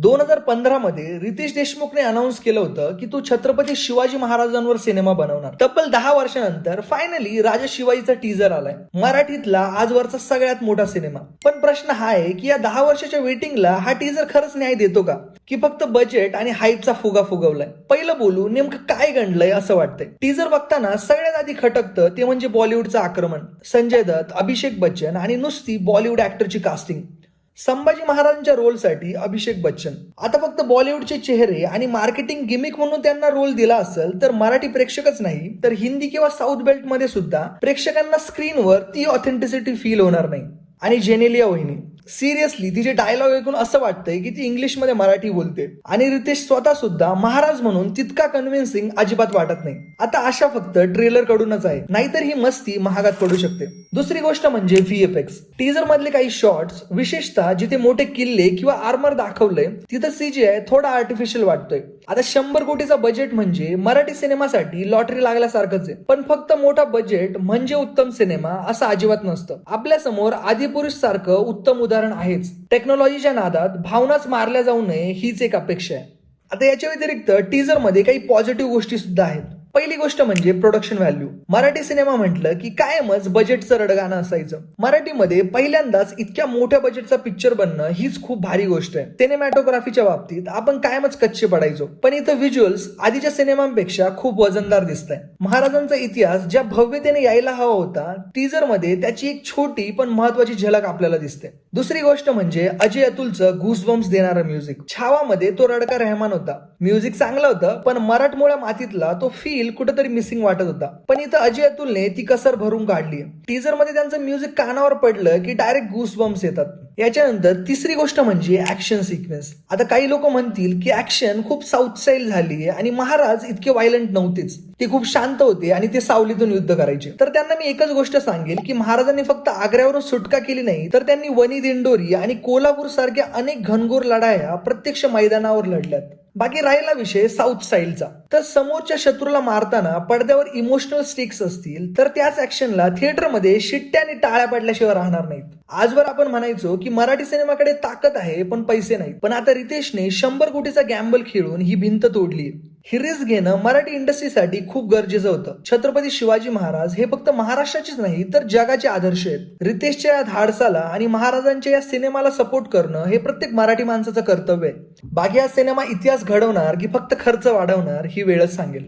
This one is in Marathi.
2015 मध्ये रितेश देशमुखने अनाऊन्स केलं होतं की तो छत्रपती शिवाजी महाराजांवर सिनेमा बनवणार. तब्बल 10 वर्षानंतर फायनली राजा शिवाजीचा टीजर आलाय. मराठीतला आजवरचा सगळ्यात मोठा सिनेमा. पण प्रश्न हा आहे की या 10 वर्षाच्या वेटिंगला हा टीजर खरंच न्याय देतो का, की फक्त बजेट आणि हाईपचा फुगा फुगवलाय? पहिलं बोलू, नेमकं काय गणलंय असं वाटतंय. टीजर बघताना सगळ्यात आधी खटकतं ते म्हणजे बॉलिवूडचं आक्रमण. संजय दत्त, अभिषेक बच्चन आणि नुसती बॉलिवूड ऍक्टरची कास्टिंग. संभाजी महाराजांच्या रोलसाठी अभिषेक बच्चन. आता फक्त बॉलिवूडचे चेहरे आणि मार्केटिंग गिमिक म्हणून त्यांना रोल दिला असेल तर मराठी प्रेक्षकच नाही तर हिंदी किंवा साऊथ बेल्ट मध्ये सुद्धा प्रेक्षकांना स्क्रीनवर ती ऑथेंटिसिटी फील होणार नाही. आणि जेनेलिया वहिनी, सिरियसली तिचे डायलॉग ऐकून असं वाटतंय की ती इंग्लिश मध्ये मराठी बोलते. आणि रितेश स्वतः सुद्धा महाराज म्हणून तितका कन्व्हिन्सिंग अजिबात वाटत नाही. आता आशा फक्त ट्रेलर कडूनच आहे, नाहीतर ही मस्ती महागात पडू शकते. दुसरी गोष्ट म्हणजे व्हीएफएक्स. टीजर मधले काही शॉट्स, विशेषतः जिथे मोठे किल्ले किंवा आर्मर दाखवलंय तिथं सीजीआय थोडा आर्टिफिशियल वाटतोय. आता 100 कोटीचा बजेट म्हणजे मराठी सिनेमासाठी लॉटरी लागल्यासारखंच आहे. पण फक्त मोठा बजेट म्हणजे उत्तम सिनेमा असं अजिबात नसतं. आपल्या समोर आदिपुरुष सारखं उत्तम उदाहरण आहेच. टेक्नॉलॉजीच्या नादात भावनाच मारल्या जाऊ नये हीच एक अपेक्षा आहे. आता याच्या व्यतिरिक्त टीजर मध्ये काही पॉझिटिव्ह गोष्टी सुद्धा आहेत. पहिली गोष्ट म्हणजे प्रोडक्शन व्हॅल्यू. मराठी सिनेमा म्हटलं की कायमच बजेटचं रडगाणं असायचं. मराठीमध्ये पहिल्यांदाच इतक्या मोठ्या बजेटचा पिक्चर बनणं हीच खूप भारी गोष्ट आहे. सिनेमॅटोग्राफीच्या बाबतीत आपण कायमच कच्चे पडायचो, पण इथं व्हिज्युअल्स आधीच्या सिनेमांपेक्षा खूप वजनदार दिसत आहे. महाराजांचा इतिहास ज्या भव्यतेने यायला हवा होता, टीजर मध्ये त्याची एक छोटी पण महत्वाची झलक आपल्याला दिसते. दुसरी गोष्ट म्हणजे अजय अतुलचं घूसबम्स देणारं म्युझिक. छावामध्ये तो रडका रहमान होता. म्युझिक चांगलं होतं, पण मराठमोळ्या मातीतला तो फील कुठेतरी मिसिंग वाटत होता. पण इथं अजय अतुलने ती कसर भरून काढली. टीजर मध्ये त्यांचं म्युझिक कानावर पडलं की डायरेक्ट घूसबम्स येतात. याच्यानंतर तिसरी गोष्ट म्हणजे ऍक्शन सिक्वेन्स. आता काही लोक म्हणतील की ऍक्शन खूप साऊथ स्टाईल झाली आणि महाराज इतके व्हायलंट नव्हतेच, ते खूप शांत होते आणि ते सावलीतून युद्ध करायचे. तर त्यांना मी एकच गोष्ट सांगेल की महाराजांनी फक्त आग्र्यावरून सुटका केली नाही, तर त्यांनी वनी दिंडोरी आणि कोल्हापूर सारख्या अनेक घनघोर लढाया प्रत्यक्ष मैदानावर लढल्यात. बाकी राहिला विषय साऊथ स्टाईलचा, तर समोरच्या शत्रूला मारताना पडद्यावर इमोशनल स्टिक्स असतील तर त्याच ऍक्शनला थिएटरमध्ये शिट्ट्या आणि टाळ्या पडल्याशिवाय राहणार नाहीत. आजवर आपण म्हणायचो की मराठी सिनेमाकडे ताकद आहे पण पैसे नाहीत, पण आता रितेशने 100 कोटीचा गॅम्बल खेळून ही भिंत तोडली. ही रिस्क घेणं मराठी इंडस्ट्रीसाठी खूप गरजेचं होतं. छत्रपती शिवाजी महाराज हे फक्त महाराष्ट्राचेच नाही तर जगाचे आदर्श आहेत. रितेशच्या या धाडसाला आणि महाराजांच्या या सिनेमाला सपोर्ट करणं हे प्रत्येक मराठी माणसाचं कर्तव्य आहे. बाकी हा सिनेमा इतिहास घडवणार की फक्त खर्च वाढवणार ही वेळच सांगेल.